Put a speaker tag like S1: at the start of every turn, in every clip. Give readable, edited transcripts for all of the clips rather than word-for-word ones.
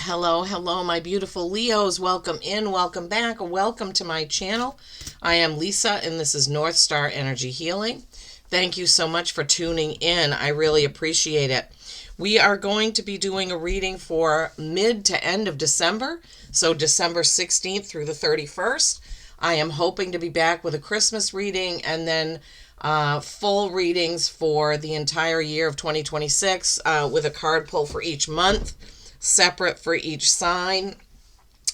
S1: Hello, hello, my beautiful Leos. Welcome in, welcome back, welcome to my channel. I am Lisa, and this is North Star Energy Healing. Thank you so much for tuning in. I really appreciate it. We are going to be doing a reading for mid to end of December, so December 16th through the 31st. I am hoping to be back with a Christmas reading and then full readings for the entire year of 2026 with a card pull for each month, separate for each sign.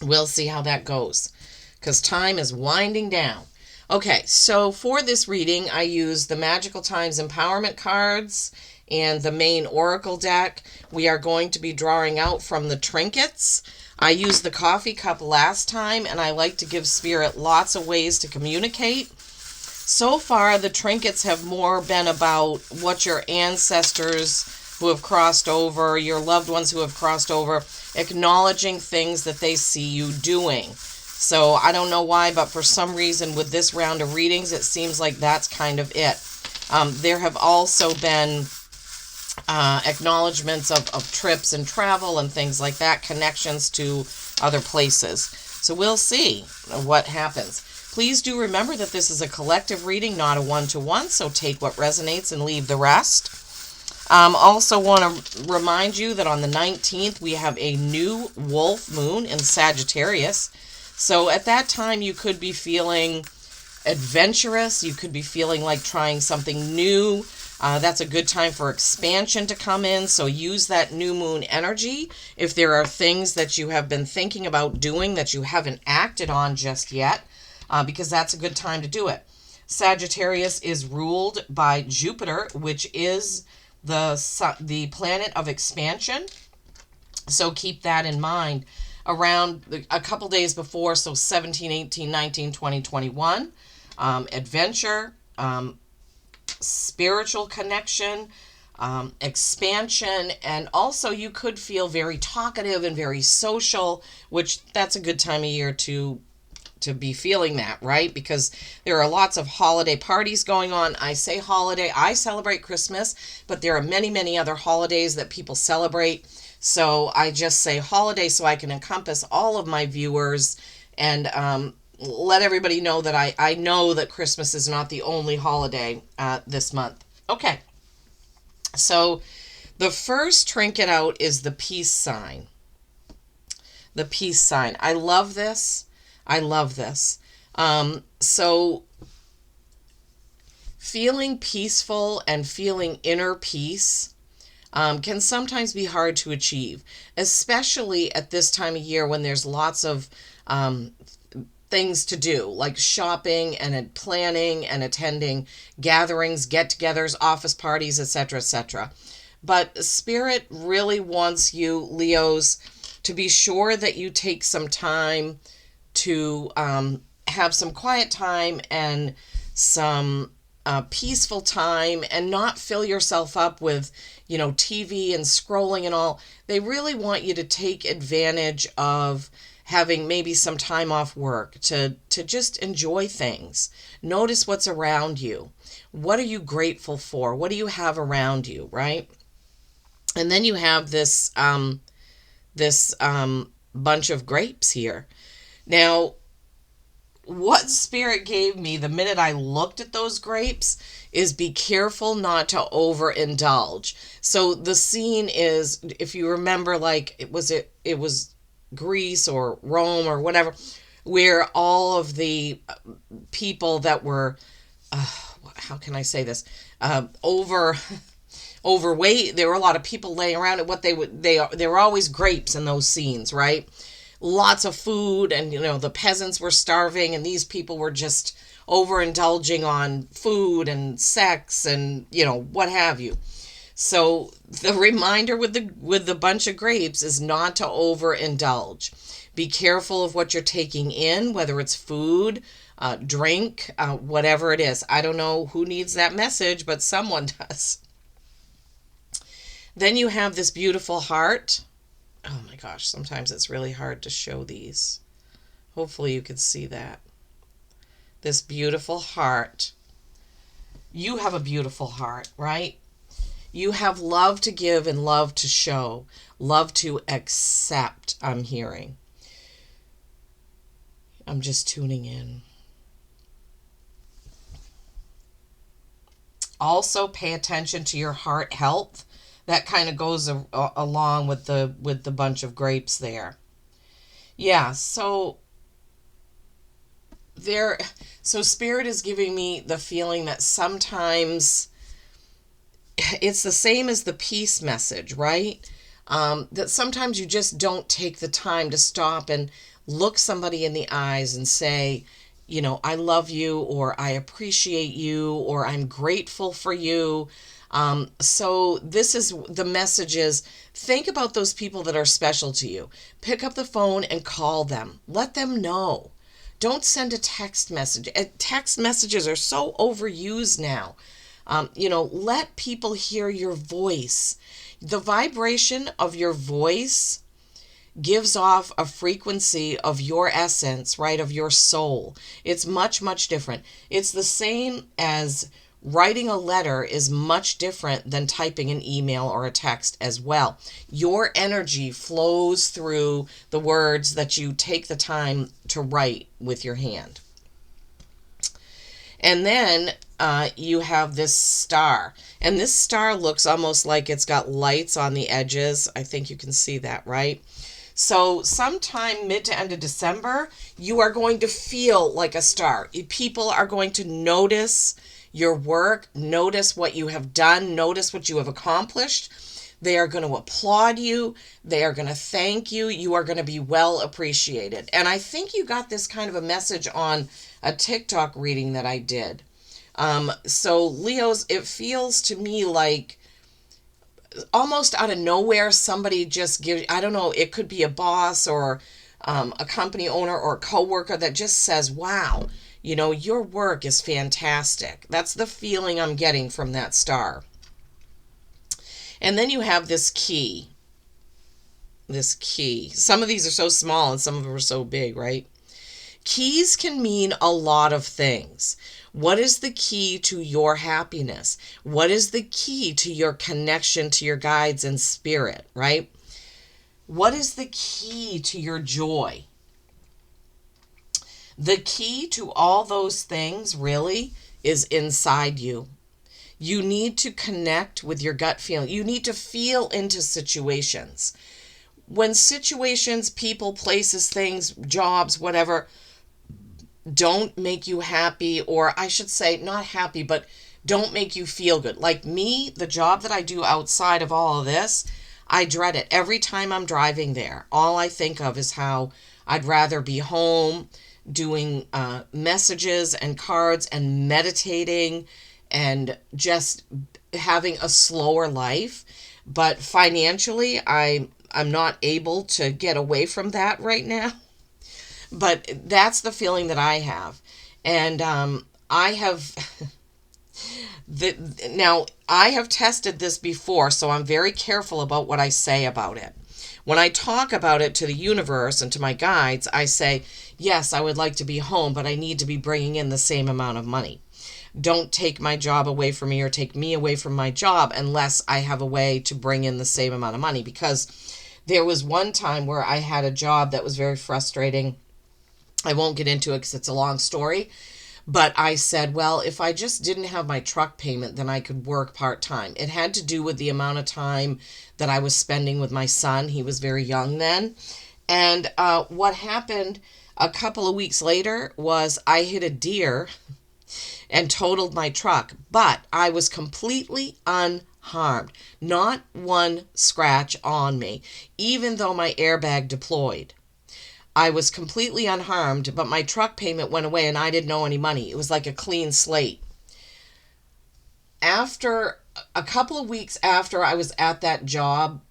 S1: We'll see how that goes because time is winding down. Okay, so for this reading, I use the Magical Times Empowerment cards and the main Oracle deck. We are going to be drawing out from the trinkets. I used the coffee cup last time, and I like to give Spirit lots of ways to communicate. So far, the trinkets have more been about what your ancestors who have crossed over, your loved ones who have crossed over, acknowledging things that they see you doing. So I don't know why, but for some reason with this round of readings, it seems like that's kind of it. There have also been acknowledgments of trips and travel and things like that, connections to other places. So we'll see what happens. Please do remember that this is a collective reading, not a one-to-one, so take what resonates and leave the rest. Also want to remind you that on the 19th, we have a new wolf moon in Sagittarius. So at that time, you could be feeling adventurous. You could be feeling like trying something new. That's a good time for expansion to come in. So use that new moon energy. If there are things that you have been thinking about doing that you haven't acted on just yet, because that's a good time to do it. Sagittarius is ruled by Jupiter, which is the planet of expansion. So keep that in mind. Around a couple days before, so 17, 18, 19, 20, 21, adventure, spiritual connection, expansion, and also you could feel very talkative and very social, which that's a good time of year to be feeling that, right? Because there are lots of holiday parties going on. I say holiday, I celebrate Christmas, but there are many, many other holidays that people celebrate. So I just say holiday so I can encompass all of my viewers and let everybody know that I know that Christmas is not the only holiday this month. Okay, so the first trinket out is the peace sign. The peace sign. I love this. I love this. So feeling peaceful and feeling inner peace can sometimes be hard to achieve, especially at this time of year when there's lots of things to do, like shopping and planning and attending gatherings, get-togethers, office parties, etc., etc. But Spirit really wants you, Leos, to be sure that you take some time to have some quiet time and some peaceful time and not fill yourself up with, TV and scrolling and all. They really want you to take advantage of having maybe some time off work to just enjoy things. Notice what's around you. What are you grateful for? What do you have around you, right? And then you have this bunch of grapes here. Now, what Spirit gave me the minute I looked at those grapes is be careful not to overindulge. So the scene is, if you remember, like it was Greece or Rome or whatever, where all of the people that were, how can I say this, overweight. There were a lot of people laying around, and what they were always grapes in those scenes, right? Lots of food, and the peasants were starving, and these people were just overindulging on food and sex and what have you. So the reminder with the bunch of grapes is not to overindulge. Be careful of what you're taking in, whether it's food, drink, whatever it is. I don't know who needs that message, but someone does. Then you have this beautiful heart. Oh my gosh, sometimes it's really hard to show these. Hopefully you can see that. This beautiful heart. You have a beautiful heart, right? You have love to give and love to show, love to accept, I'm hearing. I'm just tuning in. Also, pay attention to your heart health. That kind of goes along with the bunch of grapes there. Yeah, there so spirit is giving me the feeling that sometimes it's the same as the peace message, right? That sometimes you just don't take the time to stop and look somebody in the eyes and say, I love you, or I appreciate you, or I'm grateful for you. So this is the message is, think about those people that are special to you. Pick up the phone and call them. Let them know. Don't send a text message. Text messages are so overused now. Let people hear your voice. The vibration of your voice gives off a frequency of your essence, right, of your soul. It's much, much different. It's the same as writing a letter is much different than typing an email or a text as well. Your energy flows through the words that you take the time to write with your hand. And then you have this star. And this star looks almost like it's got lights on the edges. I think you can see that, right? So sometime mid to end of December, you are going to feel like a star. People are going to notice your work, notice what you have done, notice what you have accomplished. They are going to applaud you. They are going to thank you. You are going to be well appreciated. And I think you got this kind of a message on a TikTok reading that I did. So Leos, it feels to me like almost out of nowhere, somebody just gives, I don't know, it could be a boss or a company owner or a coworker that just says, wow, your work is fantastic. That's the feeling I'm getting from that star. And then you have this key. This key. Some of these are so small and some of them are so big, right? Keys can mean a lot of things. What is the key to your happiness? What is the key to your connection to your guides and spirit, right? What is the key to your joy? The key to all those things really is inside you. You need to connect with your gut feeling. You need to feel into situations. When situations, people, places, things, jobs, whatever, don't make you happy, or I should say not happy, but don't make you feel good. Like me, the job that I do outside of all of this, I dread it. Every time I'm driving there, all I think of is how I'd rather be home doing messages and cards and meditating and just having a slower life. But financially, I'm not able to get away from that right now. But that's the feeling that I have. And I have now I have tested this before, so I'm very careful about what I say about it. When I talk about it to the universe and to my guides, I say, yes, I would like to be home, but I need to be bringing in the same amount of money. Don't take my job away from me or take me away from my job unless I have a way to bring in the same amount of money. Because there was one time where I had a job that was very frustrating. I won't get into it because it's a long story. But I said, well, if I just didn't have my truck payment, then I could work part-time. It had to do with the amount of time that I was spending with my son. He was very young then. And what happened a couple of weeks later was I hit a deer and totaled my truck. But I was completely unharmed. Not one scratch on me, even though my airbag deployed. I was completely unharmed, but my truck payment went away and I didn't owe any money. It was like a clean slate. After a couple of weeks after I was at that job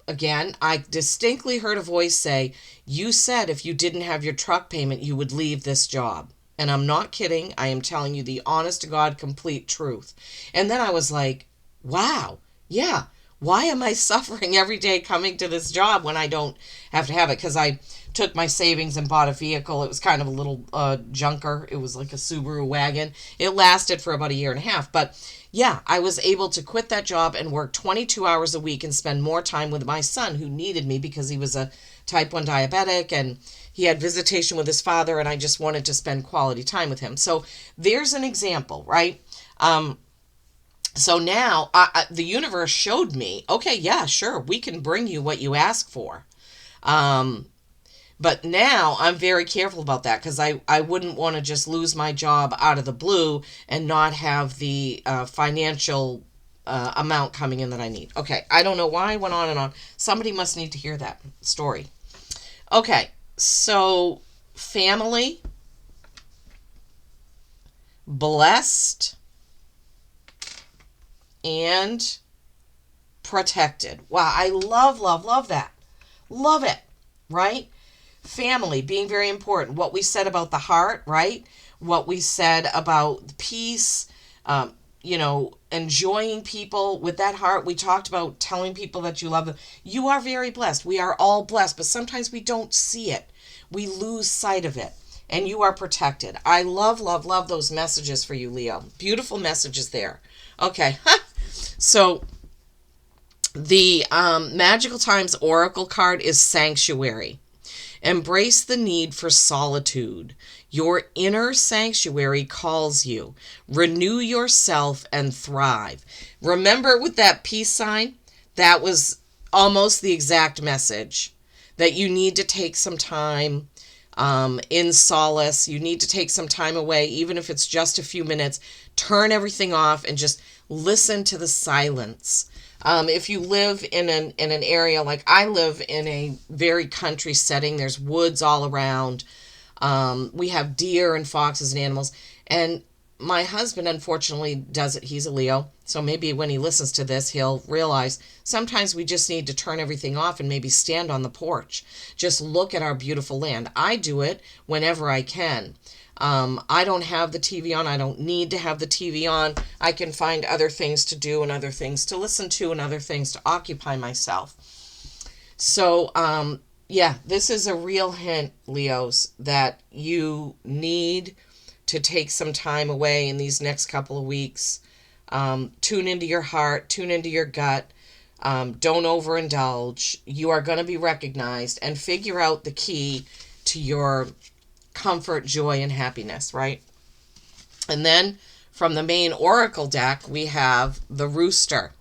S1: again, I distinctly heard a voice say, you said if you didn't have your truck payment, you would leave this job. And I'm not kidding. I am telling you the honest to God, complete truth. And then I was like, wow, yeah, why am I suffering every day coming to this job when I don't have to have it? Because I took my savings and bought a vehicle. It was kind of a little junker. It was like a Subaru wagon. It lasted for about a year and a half. But yeah, I was able to quit that job and work 22 hours a week and spend more time with my son, who needed me because he was a type 1 diabetic and he had visitation with his father, and I just wanted to spend quality time with him. So there's an example, right? So now the universe showed me, okay, yeah, sure, we can bring you what you ask for. But now I'm very careful about that, because I wouldn't want to just lose my job out of the blue and not have the financial amount coming in that I need. Okay, I don't know why I went on and on. Somebody must need to hear that story. Okay, so family, blessed, and protected. Wow, I love, love, love that. Love it, right? Family being very important. What we said about the heart, right? What we said about peace, enjoying people with that heart. We talked about telling people that you love them. You are very blessed. We are all blessed, but sometimes we don't see it. We lose sight of it. And you are protected. I love, love, love those messages for you, Leo. Beautiful messages there. Okay. So the Magical Times Oracle card is Sanctuary. Embrace the need for solitude. Your inner sanctuary calls you. Renew yourself and thrive. Remember with that peace sign, that was almost the exact message. That you need to take some time in solace. You need to take some time away, even if it's just a few minutes. Turn everything off and just listen to the silence. If you live in an area like I live in, a very country setting, there's woods all around. We have deer and foxes and animals. And my husband, unfortunately, does it. He's a Leo. So maybe when he listens to this, he'll realize sometimes we just need to turn everything off and maybe stand on the porch. Just look at our beautiful land. I do it whenever I can. I don't have the TV on. I don't need to have the TV on. I can find other things to do and other things to listen to and other things to occupy myself. So, yeah, this is a real hint, Leos, that you need to take some time away in these next couple of weeks. Tune into your heart, tune into your gut. Don't overindulge. You are going to be recognized, and figure out the key to your comfort, joy, and happiness, right? And then from the main oracle deck, we have the rooster.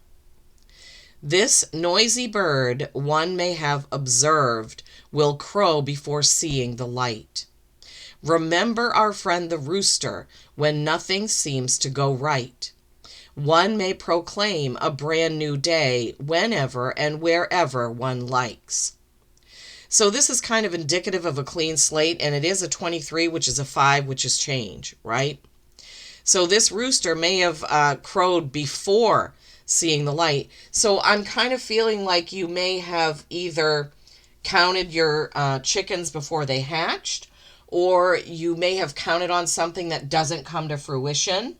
S1: This noisy bird one may have observed will crow before seeing the light. Remember our friend the rooster when nothing seems to go right. One may proclaim a brand new day whenever and wherever one likes. So this is kind of indicative of a clean slate, and it is a 23, which is a 5, which is change, right? So this rooster may have crowed before seeing the light. So I'm kind of feeling like you may have either counted your chickens before they hatched, or you may have counted on something that doesn't come to fruition.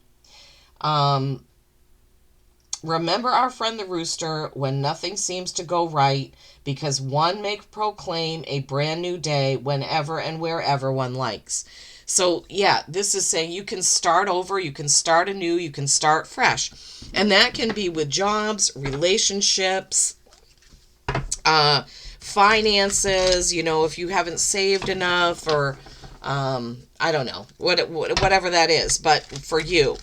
S1: Remember our friend the rooster when nothing seems to go right, because one may proclaim a brand new day whenever and wherever one likes. So yeah, this is saying you can start over, you can start anew, you can start fresh. And that can be with jobs, relationships, finances, if you haven't saved enough, or I don't know, whatever that is. But for you,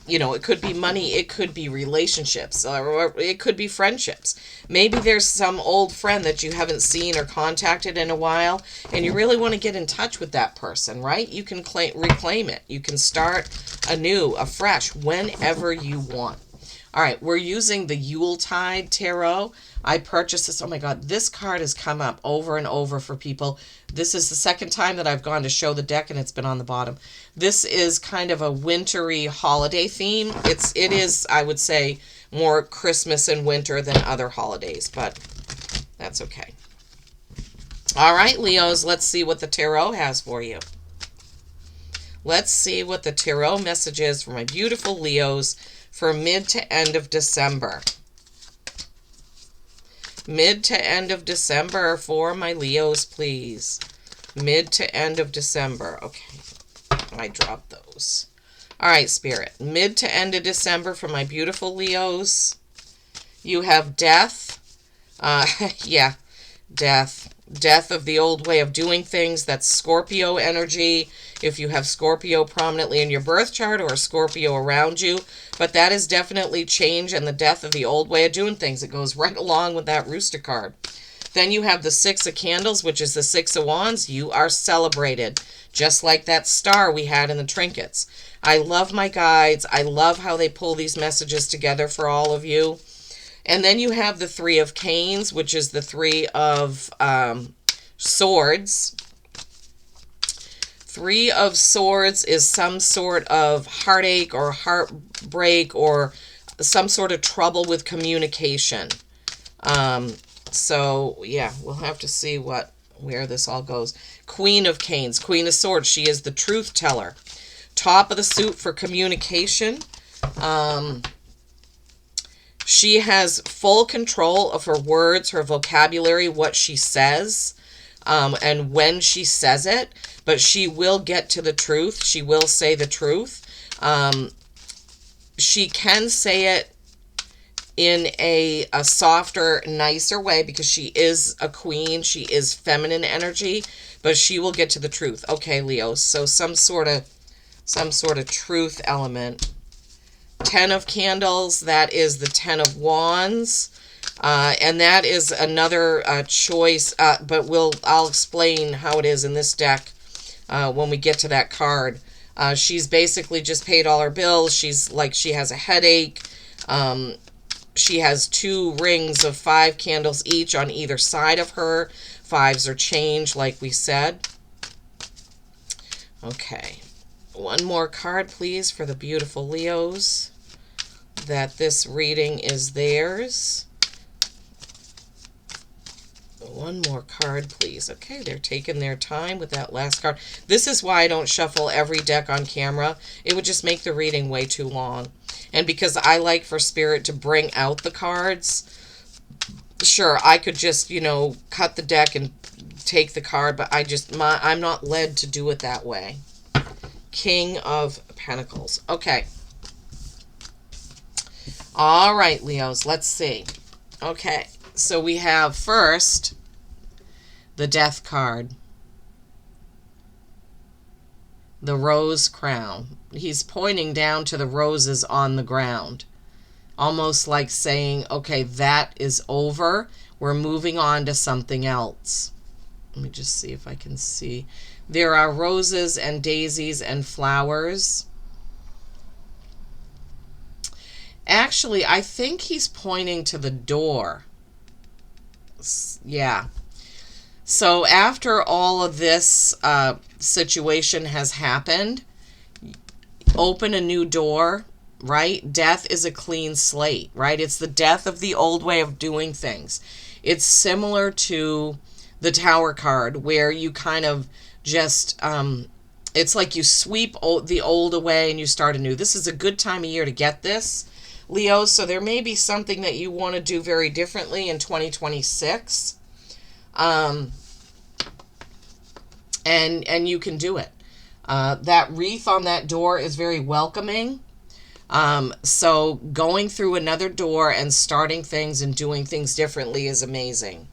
S1: it could be money, it could be relationships, or it could be friendships. Maybe there's some old friend that you haven't seen or contacted in a while, and you really want to get in touch with that person, right? You can reclaim it. You can start anew, afresh, whenever you want. All right, we're using the Yuletide Tarot. I purchased this. Oh my God, this card has come up over and over for people. This is the second time that I've gone to show the deck, and it's been on the bottom. This is kind of a wintry holiday theme. It is, I would say, more Christmas and winter than other holidays, but that's okay. All right, Leos, let's see what the tarot has for you. Let's see what the tarot message is for my beautiful Leos for mid to end of December. Mid to end of December for my Leos, please. Mid to end of December. Okay, I dropped those. All right, Spirit. Mid to end of December for my beautiful Leos. You have death. Yeah, death. Death of the old way of doing things. That's Scorpio energy. If you have Scorpio prominently in your birth chart or a Scorpio around you. But that is definitely change and the death of the old way of doing things. It goes right along with that Rooster card. Then you have the Six of Candles, which is the Six of Wands. You are celebrated, just like that star we had in the trinkets. I love my guides. I love how they pull these messages together for all of you. And then you have the Three of Canes, which is the Three of Swords. Three of Swords is some sort of heartache or heartbreak or some sort of trouble with communication. So, yeah, we'll have to see where this all goes. Queen of Canes, Queen of Swords. She is the truth teller. Top of the suit for communication. She has full control of her words, her vocabulary, what she says, and when she says it. But she will get to the truth. She will say the truth. She can say it in a softer, nicer way because she is a queen. She is feminine energy, but she will get to the truth. Okay, Leo. So some sort of truth element. Ten of Candles, that is the Ten of Wands. And that is another choice, but I'll explain how it is in this deck when we get to that card. She's basically just paid all her bills. She has a headache. She has 2 rings of 5 candles each on either side of her. 5s are change, like we said. Okay. One more card, please, for the beautiful Leos, that this reading is theirs. One more card, please. Okay, they're taking their time with that last card. This is why I don't shuffle every deck on camera. It would just make the reading way too long. And because I like for Spirit to bring out the cards, sure, I could just, cut the deck and take the card, but I'm not led to do it that way. King of Pentacles. Okay. All right, Leos, let's see. Okay, so we have first the Death card. The Rose Crown. He's pointing down to the roses on the ground. Almost like saying, okay, that is over. We're moving on to something else. Let me just see if I can see. There are roses and daisies and flowers. Actually, I think he's pointing to the door. Yeah. So after all of this situation has happened, open a new door, right? Death is a clean slate, right? It's the death of the old way of doing things. It's similar to the Tower card, where you kind of just, it's like you sweep the old away and you start anew. This is a good time of year to get this, Leo. So there may be something that you want to do very differently in 2026. And you can do it. That wreath on that door is very welcoming. So going through another door and starting things and doing things differently is amazing.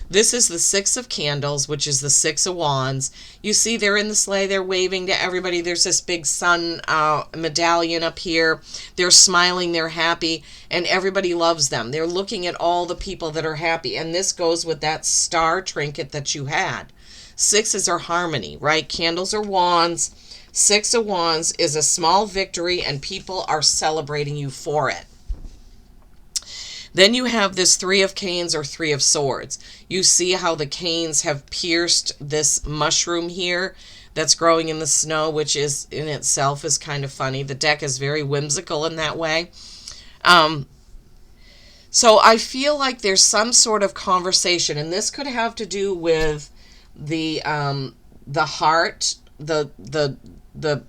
S1: This is the Six of Candles, which is the Six of Wands. You see they're in the sleigh. They're waving to everybody. There's this big sun medallion up here. They're smiling. They're happy. And everybody loves them. They're looking at all the people that are happy. And this goes with that star trinket that you had. Sixes are harmony, right? Candles are wands. Six of Wands is a small victory, and people are celebrating you for it. Then you have this Three of Canes or Three of Swords. You see how the canes have pierced this mushroom here that's growing in the snow, which is in itself is kind of funny. The deck is very whimsical in that way. So I feel like there's some sort of conversation, and this could have to do with the heart, the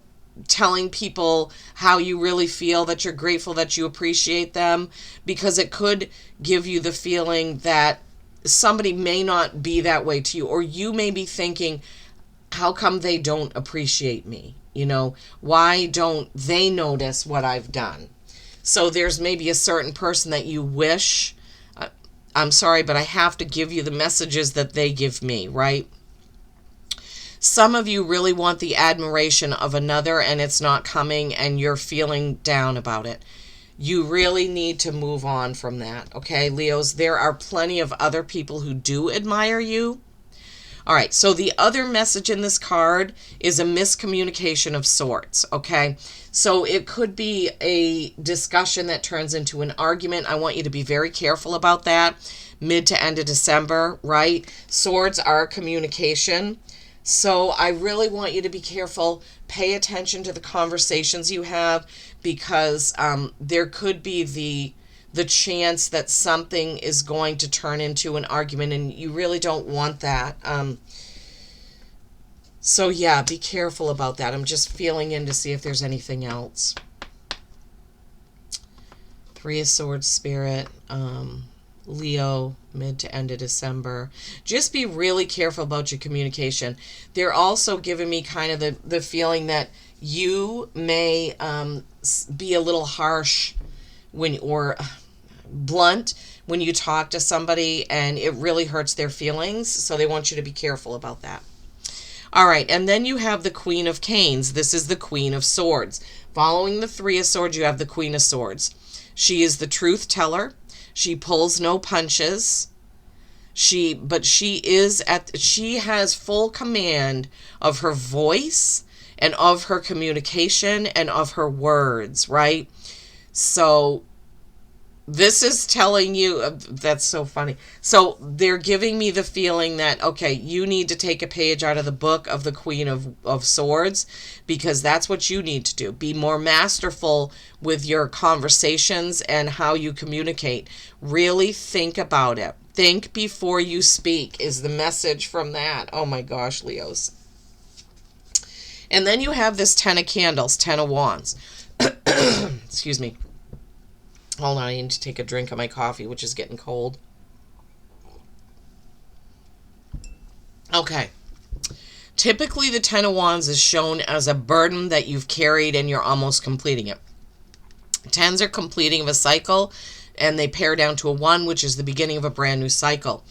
S1: telling people how you really feel, that you're grateful, that you appreciate them, because it could give you the feeling that somebody may not be that way to you, or you may be thinking, how come they don't appreciate me? Why don't they notice what I've done? So there's maybe a certain person that you wish, I'm sorry, but I have to give you the messages that they give me, right? Some of you really want the admiration of another and it's not coming and you're feeling down about it. You really need to move on from that, okay, Leos? There are plenty of other people who do admire you. All right, so the other message in this card is a miscommunication of sorts, okay? So it could be a discussion that turns into an argument. I want you to be very careful about that. Mid to end of December, right? Swords are communication. So I really want you to be careful. Pay attention to the conversations you have, because there could be the chance that something is going to turn into an argument, and you really don't want that. So yeah, be careful about that. I'm just feeling in to see if there's anything else. Three of Swords, Spirit, Leo, mid to end of December. Just be really careful about your communication. They're also giving me kind of the feeling that you may be a little harsh or blunt when you talk to somebody, and it really hurts their feelings. So they want you to be careful about that. All right, and then you have the Queen of Canes. This is the Queen of Swords. Following the Three of Swords, you have the Queen of Swords. She is the truth teller. She pulls no punches. She has full command of her voice and of her communication and of her words, right? So this is telling you, that's so funny. So they're giving me the feeling that, okay, you need to take a page out of the book of the Queen of Swords, because that's what you need to do. Be more masterful with your conversations and how you communicate. Really think about it. Think before you speak is the message from that. Oh my gosh, Leos. And then you have this Ten of Candles, Ten of Wands. Excuse me. Hold on, I need to take a drink of my coffee, which is getting cold. Okay. Typically, the Ten of Wands is shown as a burden that you've carried and you're almost completing it. Tens are completing of a cycle, and they pair down to a 1, which is the beginning of a brand new cycle.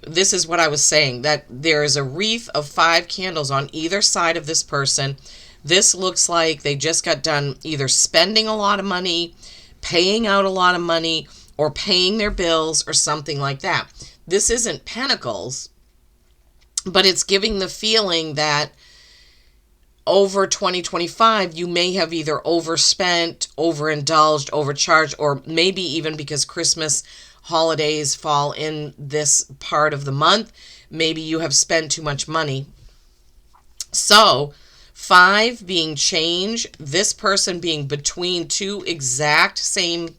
S1: This is what I was saying, that there is a wreath of 5 candles on either side of this person. This looks like they just got done either spending a lot of money, paying out a lot of money, or paying their bills or something like that. This isn't Pentacles, but it's giving the feeling that over 2025, you may have either overspent, overindulged, overcharged, or maybe even because Christmas holidays fall in this part of the month, maybe you have spent too much money. So 5 being change, this person being between 2 exact same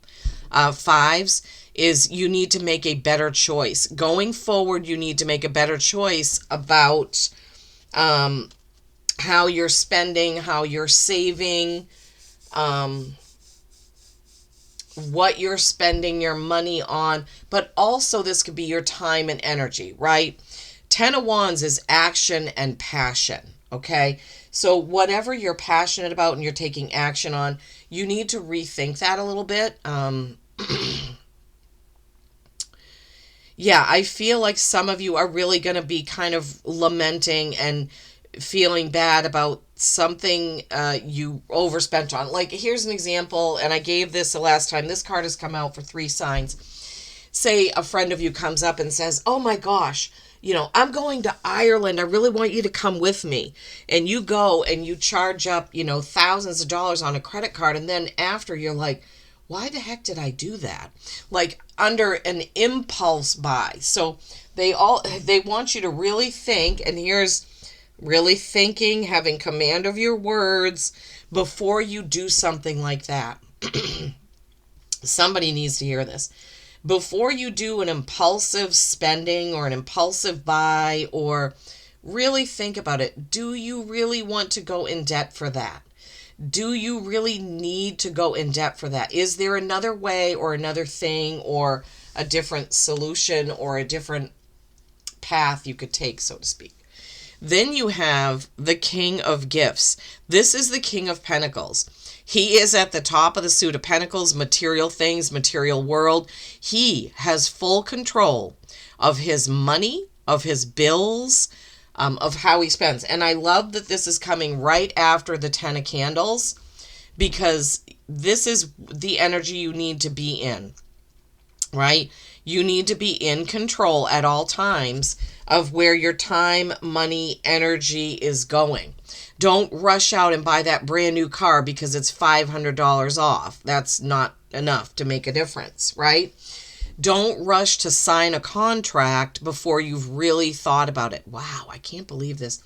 S1: 5s, is you need to make a better choice. Going forward, you need to make a better choice about how you're spending, how you're saving, what you're spending your money on, but also this could be your time and energy, right? Ten of Wands is action and passion, okay? So whatever you're passionate about and you're taking action on, you need to rethink that a little bit. Yeah, I feel like some of you are really going to be kind of lamenting and feeling bad about something you overspent on. Like, here's an example, and I gave this the last time. This card has come out for 3 signs. Say a friend of you comes up and says, oh my gosh, I'm going to Ireland. I really want you to come with me. And you go and you charge up, thousands of dollars on a credit card. And then after, you're like, why the heck did I do that? Like, under an impulse buy. So they want you to really think, and here's really thinking, having command of your words before you do something like that. Somebody needs to hear this. Before you do an impulsive spending or an impulsive buy, or really think about it. Do you really want to go in debt for that? Do you really need to go in debt for that? Is there another way or another thing or a different solution or a different path you could take, so to speak. Then you have the King of Gifts. This is the King of Pentacles. He is at the top of the suit of Pentacles, material things, material world. He has full control of his money, of his bills, of how he spends. And I love that this is coming right after the Ten of Candles, because this is the energy you need to be in, right? You need to be in control at all times of where your time, money, energy is going. Don't rush out and buy that brand new car because it's $500 off. That's not enough to make a difference, right? Don't rush to sign a contract before you've really thought about it. Wow, I can't believe this.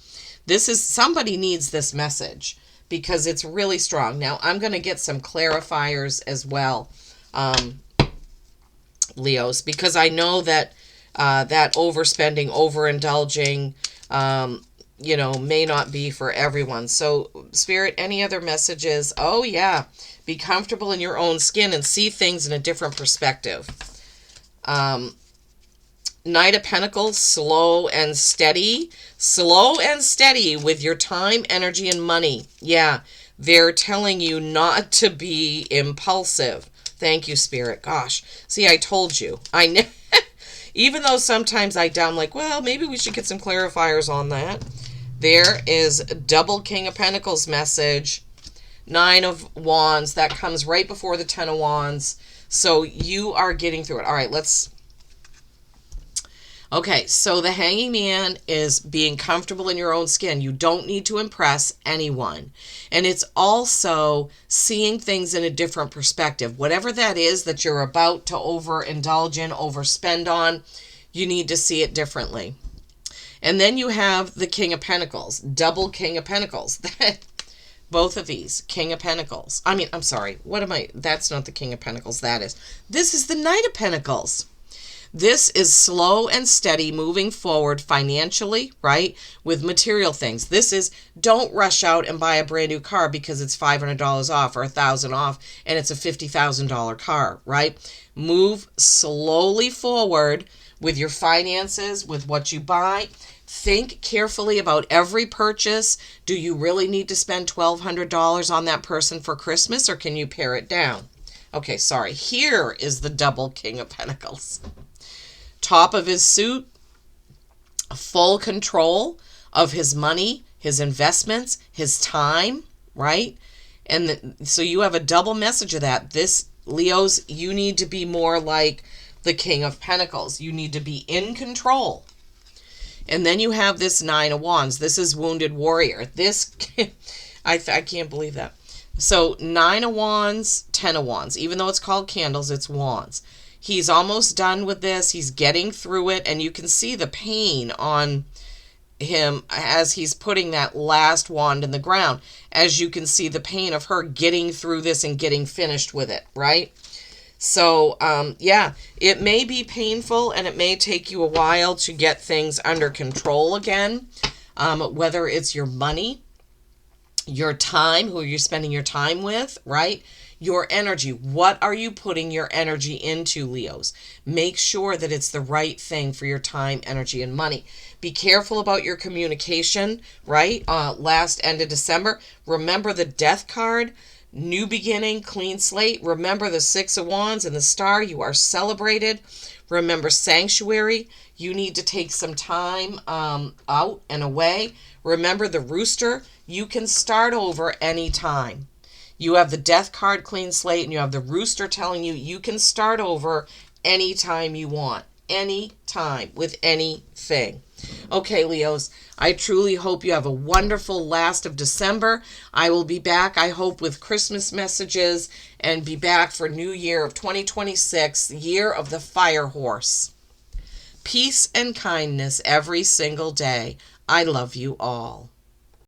S1: Somebody needs this message because it's really strong. Now, I'm going to get some clarifiers as well, Leos, because I know that that overspending, overindulging, may not be for everyone. So, Spirit, any other messages? Oh, yeah. Be comfortable in your own skin and see things in a different perspective. Knight of Pentacles, slow and steady. Slow and steady with your time, energy, and money. Yeah, they're telling you not to be impulsive. Thank you, Spirit. Gosh, see, I told you. I know. Even though sometimes I down like, well, maybe we should get some clarifiers on that. There is double King of Pentacles message. 9 of Wands. That comes right before the 10 of Wands. So you are getting through it. All right, Okay, so the Hanging Man is being comfortable in your own skin. You don't need to impress anyone. And it's also seeing things in a different perspective. Whatever that is that you're about to overindulge in, overspend on, you need to see it differently. And then you have the King of Pentacles, double King of Pentacles. Both of these, King of Pentacles. I'm sorry, that's not the King of Pentacles, this is the Knight of Pentacles. This is slow and steady moving forward financially, right? With material things. This is, don't rush out and buy a brand new car because it's $500 off or $1,000 off and it's a $50,000 car, right? Move slowly forward with your finances, with what you buy. Think carefully about every purchase. Do you really need to spend $1,200 on that person for Christmas, or can you pare it down? Okay, sorry. Here is the double King of Pentacles. Top of his suit, full control of his money, his investments, his time, right? And so you have a double message of that. This, Leos, you need to be more like the King of Pentacles. You need to be in control. And then you have this 9 of Wands. This is Wounded Warrior. This, I can't believe that. So 9 of Wands, 10 of Wands. Even though it's called candles, it's wands. He's almost done with this. He's getting through it. And you can see the pain on him as he's putting that last wand in the ground. As you can see the pain of her getting through this and getting finished with it, right? So, yeah, it may be painful and it may take you a while to get things under control again. Whether it's your money, your time, who you're spending your time with, right? Your energy. What are you putting your energy into, Leos? Make sure that it's the right thing for your time, energy, and money. Be careful about your communication, right? Last end of December. Remember the Death card. New beginning, clean slate. Remember the 6 of Wands and the Star. You are celebrated. Remember Sanctuary. You need to take some time out and away. Remember the Rooster. You can start over anytime. You have the Death card, clean slate, and you have the Rooster telling you you can start over anytime you want. Anytime with anything. Okay, Leos, I truly hope you have a wonderful last of December. I will be back, I hope, with Christmas messages and be back for New Year of 2026, Year of the Fire Horse. Peace and kindness every single day. I love you all.